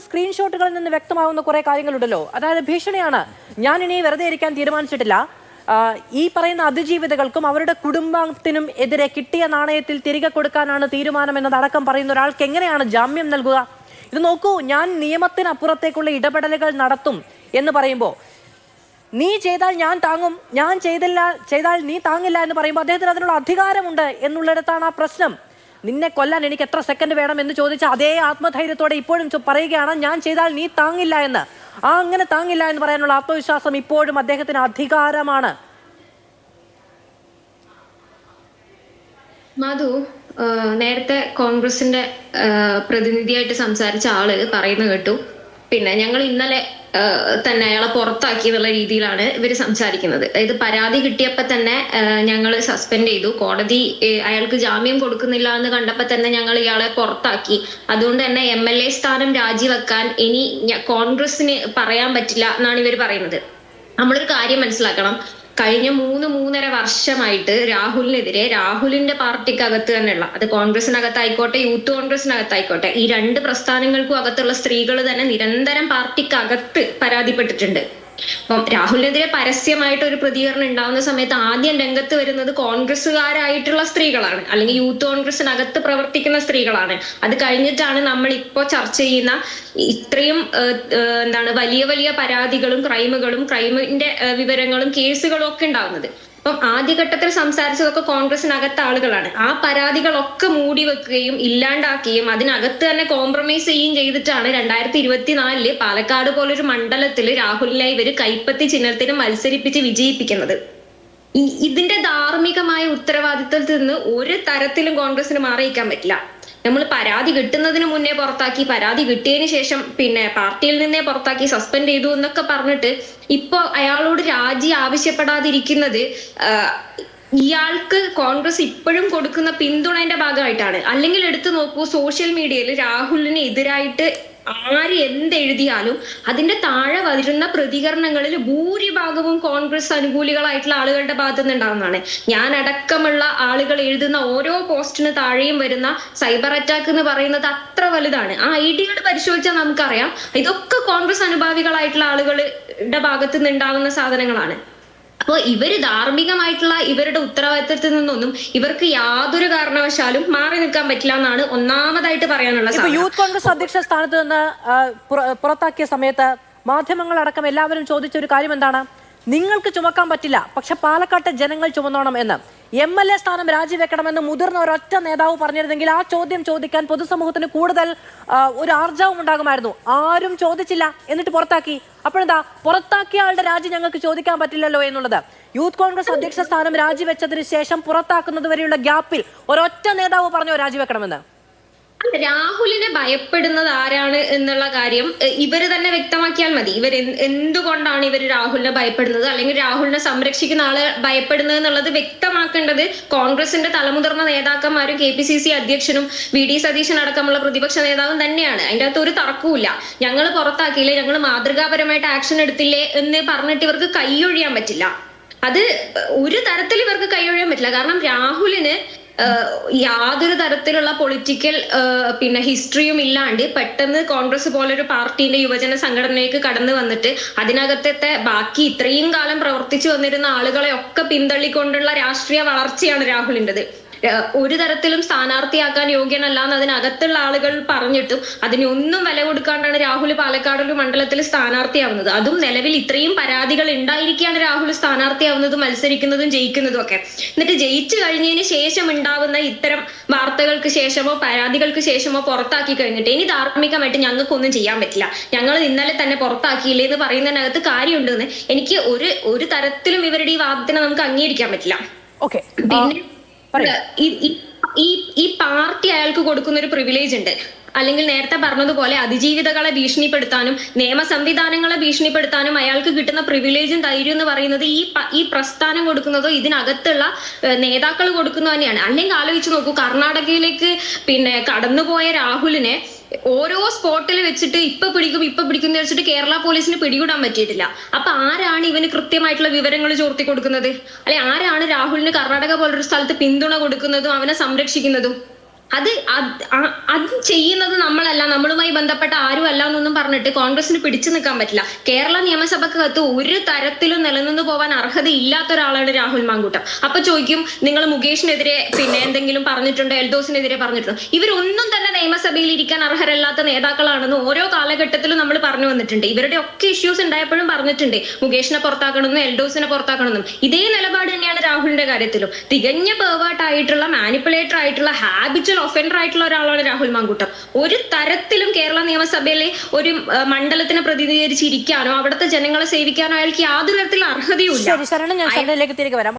സ്ക്രീൻഷോട്ടുകളിൽ നിന്ന് വ്യക്തമാകുന്ന കുറെ കാര്യങ്ങളുണ്ടല്ലോ. അതായത് ഭീഷണിയാണ്. ഞാൻ ഇനി വെറുതെ ഇരിക്കാൻ തീരുമാനിച്ചിട്ടില്ല, ഈ പറയുന്ന അതിജീവിതകൾക്കും അവരുടെ കുടുംബത്തിനും എതിരെ കിട്ടിയ നാണയത്തിൽ തിരികെ കൊടുക്കാനാണ് തീരുമാനം എന്നതടക്കം പറയുന്ന ഒരാൾക്ക് എങ്ങനെയാണ് ജാമ്യം നൽകുക? ഇത് നോക്കൂ, ഞാൻ നിയമത്തിനപ്പുറത്തേക്കുള്ള ഇടപെടലുകൾ നടത്തും എന്ന് പറയുമ്പോൾ, നീ ചെയ്താൽ ഞാൻ താങ്ങും, ഞാൻ ചെയ്താൽ നീ താങ്ങില്ല എന്ന് പറയുമ്പോൾ അദ്ദേഹത്തിന് അതിനുള്ള അധികാരമുണ്ട് എന്നുള്ളിടത്താണ് ആ പ്രശ്നം. നിന്നെ കൊല്ലാൻ എനിക്ക് എത്ര സെക്കൻഡ് വേണം എന്ന് ചോദിച്ച അതേ ആത്മധൈര്യത്തോടെ ഇപ്പോഴും പറയുകയാണ് ഞാൻ ചെയ്താൽ നീ താങ്ങില്ല എന്ന്. അങ്ങനെ താങ്ങില്ല എന്ന് പറയാനുള്ള ആത്മവിശ്വാസം ഇപ്പോഴും അദ്ദേഹത്തിന് അധികാരമാണ്. മധു, നേരത്തെ കോൺഗ്രസിന്റെ പ്രതിനിധിയായിട്ട് സംസാരിച്ച ആള് പറയുന്നത് കേട്ടു. പിന്നെ ഞങ്ങൾ ഇന്നലെ തന്നെ അയാളെ പുറത്താക്കി എന്നുള്ള രീതിയിലാണ് ഇവർ സംസാരിക്കുന്നത്. അതായത് പരാതി കിട്ടിയപ്പോൾ തന്നെ ഞങ്ങൾ സസ്പെൻഡ് ചെയ്തു, കോടതി അയാൾക്ക് ജാമ്യം കൊടുക്കുന്നില്ല എന്ന് കണ്ടപ്പോൾ തന്നെ ഞങ്ങൾ ഇയാളെ പുറത്താക്കി. അതുകൊണ്ട് തന്നെ MLA സ്ഥാനം രാജിവെക്കാൻ ഇനി കോൺഗ്രസിന് പറയാൻ പറ്റില്ല എന്നാണ് ഇവർ പറയുന്നത്. നമ്മളൊരു കാര്യം മനസ്സിലാക്കണം, കഴിഞ്ഞ 3-3.5 വർഷമായിട്ട് രാഹുലിനെതിരെ രാഹുലിന്റെ പാർട്ടിക്കകത്ത് തന്നെയുള്ള, അത് കോൺഗ്രസിനകത്തായിക്കോട്ടെ യൂത്ത് കോൺഗ്രസിനകത്തായിക്കോട്ടെ, ഈ 2 പ്രസ്ഥാനങ്ങൾക്കും അകത്തുള്ള സ്ത്രീകൾ തന്നെ നിരന്തരം പാർട്ടിക്കകത്ത് പരാതിപ്പെട്ടിട്ടുണ്ട്. അപ്പം രാഹുലിനെതിരെ പരസ്യമായിട്ട് ഒരു പ്രതികരണം ഉണ്ടാവുന്ന സമയത്ത് ആദ്യം രംഗത്ത് വരുന്നത് കോൺഗ്രസ്സുകാരായിട്ടുള്ള സ്ത്രീകളാണ്, അല്ലെങ്കിൽ യൂത്ത് കോൺഗ്രസിനകത്ത് പ്രവർത്തിക്കുന്ന സ്ത്രീകളാണ്. അത് കഴിഞ്ഞിട്ടാണ് നമ്മൾ ഇപ്പോൾ ചർച്ച ചെയ്യുന്ന ഇത്രയും വലിയ വലിയ പരാതികളും ക്രൈമിന്റെ വിവരങ്ങളും കേസുകളും ഒക്കെ ഉണ്ടാവുന്നത്. അപ്പം ആദ്യഘട്ടത്തിൽ സംസാരിച്ചതൊക്കെ കോൺഗ്രസിനകത്ത് ആളുകളാണ്. ആ പരാതികളൊക്കെ മൂടി വെക്കുകയും ഇല്ലാണ്ടാക്കുകയും അതിനകത്ത് തന്നെ കോംപ്രമൈസ് ചെയ്യുകയും ചെയ്തിട്ടാണ് 2024 പാലക്കാട് പോലൊരു മണ്ഡലത്തിൽ രാഹുലിനെ ഇവര് കൈപ്പത്തി ചിഹ്നത്തിന് മത്സരിപ്പിച്ച് വിജയിപ്പിക്കുന്നത്. ഇതിന്റെ ധാർമ്മികമായ ഉത്തരവാദിത്തത്തിൽ നിന്ന് ഒരു തരത്തിലും കോൺഗ്രസിന് മാറിയിക്കാൻ പറ്റില്ല. നമ്മൾ പരാതി കിട്ടുന്നതിന് മുന്നേ പുറത്താക്കി, പരാതി കിട്ടിയതിന് ശേഷം പിന്നെ പാർട്ടിയിൽ നിന്നേ പുറത്താക്കി, സസ്പെൻഡ് ചെയ്തു എന്നൊക്കെ പറഞ്ഞിട്ട് ഇപ്പൊ അയാളോട് രാജി ആവശ്യപ്പെടാതിരിക്കുന്നത് ഇയാൾക്ക് കോൺഗ്രസ് ഇപ്പോഴും കൊടുക്കുന്ന പിന്തുണയുടെ ഭാഗമായിട്ടാണ്. അല്ലെങ്കിൽ എടുത്തു നോക്കൂ, സോഷ്യൽ മീഡിയയിൽ രാഹുലിന് എതിരായിട്ട് ആര് എന്തെഴുതിയാലും അതിന്റെ താഴെ വരുന്ന പ്രതികരണങ്ങളിൽ ഭൂരിഭാഗവും കോൺഗ്രസ് അനുകൂലികളായിട്ടുള്ള ആളുകളുടെ ഭാഗത്തു നിന്നുണ്ടാവുന്നതാണ്. ഞാൻ അടക്കമുള്ള ആളുകൾ എഴുതുന്ന ഓരോ പോസ്റ്റിന് താഴെയും വരുന്ന സൈബർ അറ്റാക്ക് എന്ന് പറയുന്നത് അത്ര വലുതാണ്. ആ ഐഡികൾ പരിശോധിച്ചാൽ നമുക്കറിയാം ഇതൊക്കെ കോൺഗ്രസ് അനുഭാവികളായിട്ടുള്ള ആളുകളുടെ ഭാഗത്തു നിന്നുണ്ടാവുന്ന സാധനങ്ങളാണ്. അപ്പോൾ ഇവര് ധാർമ്മികമായിട്ടുള്ള ഇവരുടെ ഉത്തരവാദിത്തത്തിൽ നിന്നൊന്നും ഇവർക്ക് യാതൊരു കാരണവശാലും മാറി നിൽക്കാൻ പറ്റില്ല എന്നാണ് ഒന്നാമതായിട്ട് പറയാനുള്ളത്. യൂത്ത് കോൺഗ്രസ് അധ്യക്ഷ സ്ഥാനത്ത് നിന്ന് പുറത്താക്കിയ സമയത്ത് മാധ്യമങ്ങളടക്കം എല്ലാവരും ചോദിച്ച ഒരു കാര്യം എന്താണ്? നിങ്ങൾക്ക് ചുമക്കാൻ പറ്റില്ല, പക്ഷെ പാലക്കാട്ടെ ജനങ്ങൾ ചുമന്നോണം എന്ന്. MLA സ്ഥാനം രാജിവെക്കണമെന്ന് മുതിർന്ന ഒരൊറ്റ നേതാവ് പറഞ്ഞിരുന്നെങ്കിൽ ആ ചോദ്യം ചോദിക്കാൻ പൊതുസമൂഹത്തിന് കൂടുതൽ ഒരു ആർജവം ഉണ്ടാകുമായിരുന്നു. ആരും ചോദിച്ചില്ല, എന്നിട്ട് പുറത്താക്കി. അപ്പോഴെന്താ, പുറത്താക്കിയ ആളുടെ രാജി ഞങ്ങൾക്ക് ചോദിക്കാൻ പറ്റില്ലല്ലോ എന്നുള്ളത്. യൂത്ത് കോൺഗ്രസ് അധ്യക്ഷ സ്ഥാനം രാജിവെച്ചതിന് ശേഷം പുറത്താക്കുന്നത് വരെയുള്ള ഗ്യാപ്പിൽ ഒരൊറ്റ നേതാവ് പറഞ്ഞോ രാജിവെക്കണമെന്ന്? രാഹുലിനെ ഭയപ്പെടുന്നത് ആരാണ് എന്നുള്ള കാര്യം ഇവര് തന്നെ വ്യക്തമാക്കിയാൽ മതി. ഇവർ എന്തുകൊണ്ടാണ് ഇവർ രാഹുലിനെ ഭയപ്പെടുന്നത്, അല്ലെങ്കിൽ രാഹുലിനെ സംരക്ഷിക്കുന്ന ആളെ ഭയപ്പെടുന്നത് എന്നുള്ളത് വ്യക്തമാക്കേണ്ടത് കോൺഗ്രസിന്റെ തലമുതിർന്ന നേതാക്കന്മാരും KPCC അധ്യക്ഷനും VD സതീശൻ അടക്കമുള്ള പ്രതിപക്ഷ നേതാവും തന്നെയാണ്. അതിൻ്റെ അകത്ത് ഒരു തർക്കവുമില്ല. ഞങ്ങൾ പുറത്താക്കിയില്ലേ, ഞങ്ങൾ മാതൃകാപരമായിട്ട് ആക്ഷൻ എടുത്തില്ലേ എന്ന് പറഞ്ഞിട്ട് ഇവർക്ക് കൈയൊഴിയാൻ പറ്റില്ല. അത് ഒരു തരത്തിൽ ഇവർക്ക് കൈയൊഴിയാൻ പറ്റില്ല. കാരണം രാഹുലിന് യാതൊരു തരത്തിലുള്ള പൊളിറ്റിക്കൽ ഹിസ്റ്ററിയും ഇല്ലാണ്ട് പെട്ടെന്ന് കോൺഗ്രസ് പോലൊരു പാർട്ടിന്റെ യുവജന സംഘടനയിലേക്ക് കടന്നു വന്നിട്ട് അതിനകത്തെ ബാക്കി ഇത്രയും കാലം പ്രവർത്തിച്ചു വന്നിരുന്ന ആളുകളെ ഒക്കെ പിന്തള്ളിക്കൊണ്ടുള്ള രാഷ്ട്രീയ വളർച്ചയാണ് രാഹുലിൻ്റെത്. ഒരു തരത്തിലും സ്ഥാനാർത്ഥിയാക്കാൻ യോഗ്യനല്ല എന്ന് അതിനകത്തുള്ള ആളുകൾ പറഞ്ഞിട്ടും അതിനൊന്നും വില കൊടുക്കാണ്ടാണ് രാഹുൽ പാലക്കാട് ഒരു മണ്ഡലത്തിൽ സ്ഥാനാർത്ഥിയാവുന്നത്. അതും നിലവിൽ ഇത്രയും പരാതികൾ ഉണ്ടായിരിക്കുകയാണ് രാഹുൽ സ്ഥാനാർത്ഥിയാവുന്നതും മത്സരിക്കുന്നതും ജയിക്കുന്നതും ഒക്കെ. എന്നിട്ട് ജയിച്ചു കഴിഞ്ഞതിന് ശേഷം ഉണ്ടാവുന്ന ഇത്തരം വാർത്തകൾക്ക് ശേഷമോ പരാതികൾക്ക് ശേഷമോ പുറത്താക്കി കഴിഞ്ഞിട്ട് ഇനി ധാർമ്മികമായിട്ട് ഞങ്ങൾക്കൊന്നും ചെയ്യാൻ പറ്റില്ല, ഞങ്ങൾ ഇന്നലെ തന്നെ പുറത്താക്കിയില്ലേ എന്ന് പറയുന്നതിനകത്ത് കാര്യമുണ്ടെന്ന് എനിക്ക് ഒരു തരത്തിലും ഇവരുടെ ഈ വാദത്തിനെ നമുക്ക് അംഗീകരിക്കാൻ പറ്റില്ല. പിന്നെ ഈ പാർട്ടി അയാൾക്ക് കൊടുക്കുന്ന ഒരു പ്രിവിലേജ് ഉണ്ട്. അല്ലെങ്കിൽ നേരത്തെ പറഞ്ഞതുപോലെ അതിജീവിതകളെ ഭീഷണിപ്പെടുത്താനും നിയമ സംവിധാനങ്ങളെ ഭീഷണിപ്പെടുത്താനും അയാൾക്ക് കിട്ടുന്ന പ്രിവിലേജും ധൈര്യം എന്ന് പറയുന്നത് ഈ പ്രസ്ഥാനം കൊടുക്കുന്നതോ ഇതിനകത്തുള്ള നേതാക്കൾ കൊടുക്കുന്നത് തന്നെയാണ്. അല്ലെങ്കിൽ ആലോചിച്ച് നോക്കൂ, കർണാടകയിലേക്ക് കടന്നുപോയ രാഹുലിനെ ഓരോ സ്പോട്ടിൽ വെച്ചിട്ട് ഇപ്പൊ പിടിക്കും എന്ന് വെച്ചിട്ട് കേരള പോലീസിന് പിടികൂടാൻ പറ്റിയിട്ടില്ല. അപ്പൊ ആരാണ് ഇവന് കൃത്യമായിട്ടുള്ള വിവരങ്ങൾ ചോർത്തി കൊടുക്കുന്നത്? അല്ലെ ആരാണ് രാഹുലിന് കർണാടക പോലൊരു സ്ഥലത്ത് പിന്തുണ കൊടുക്കുന്നതും അവനെ സംരക്ഷിക്കുന്നതും? അത് ചെയ്യുന്നത് നമ്മളല്ല, നമ്മളുമായി ബന്ധപ്പെട്ട ആരും അല്ല എന്നൊന്നും പറഞ്ഞിട്ട് കോൺഗ്രസിന് പിടിച്ചു നിൽക്കാൻ പറ്റില്ല. കേരള നിയമസഭക്കകത്ത് ഒരു തരത്തിലും നിലനിന്ന് പോവാൻ അർഹതയില്ലാത്ത ഒരാളാണ് രാഹുൽ മാങ്കൂട്ടം. അപ്പൊ ചോദിക്കും, നിങ്ങൾ മുകേഷിനെതിരെ പിന്നെ എന്തെങ്കിലും പറഞ്ഞിട്ടുണ്ടോ, എൽദോസിനെതിരെ പറഞ്ഞിട്ടുണ്ടോ? ഇവരൊന്നും തന്നെ നിയമസഭയിൽ ഇരിക്കാൻ അർഹരല്ലാത്ത നേതാക്കളാണെന്ന് ഓരോ കാലഘട്ടത്തിലും നമ്മൾ പറഞ്ഞു വന്നിട്ടുണ്ട്. ഇവരുടെ ഒക്കെ ഇഷ്യൂസ് ഉണ്ടായപ്പോഴും പറഞ്ഞിട്ടുണ്ട്, മുകേഷിനെ പുറത്താക്കണമെന്നും എൽദോസിനെ പുറത്താക്കണമെന്നും. ഇതേ നിലപാട് തന്നെയാണ് രാഹുലിന്റെ കാര്യത്തിലും. തികഞ്ഞ പെർവേർട്ട് ആയിട്ടുള്ള, മാനിപ്പുലേറ്റർ ആയിട്ടുള്ള, ഹാബിച്വൽ ഒഫൻഡർ ആയിട്ടുള്ള ഒരാളാണ് രാഹുൽ മാങ്കൂട്ടം. ഒരു തരത്തിലും കേരള നിയമസഭയിലെ ഒരു മണ്ഡലത്തിനെ പ്രതിനിധീകരിച്ചിരിക്കാനോ അവിടുത്തെ ജനങ്ങളെ സേവിക്കാനോ അയാൾക്ക് യാതൊരു തരത്തിലുള്ള അർഹതയും ഇല്ല. ശരി ശരണം, ഞാൻ ശരണയിലേക്ക് തിരികെ വരാം.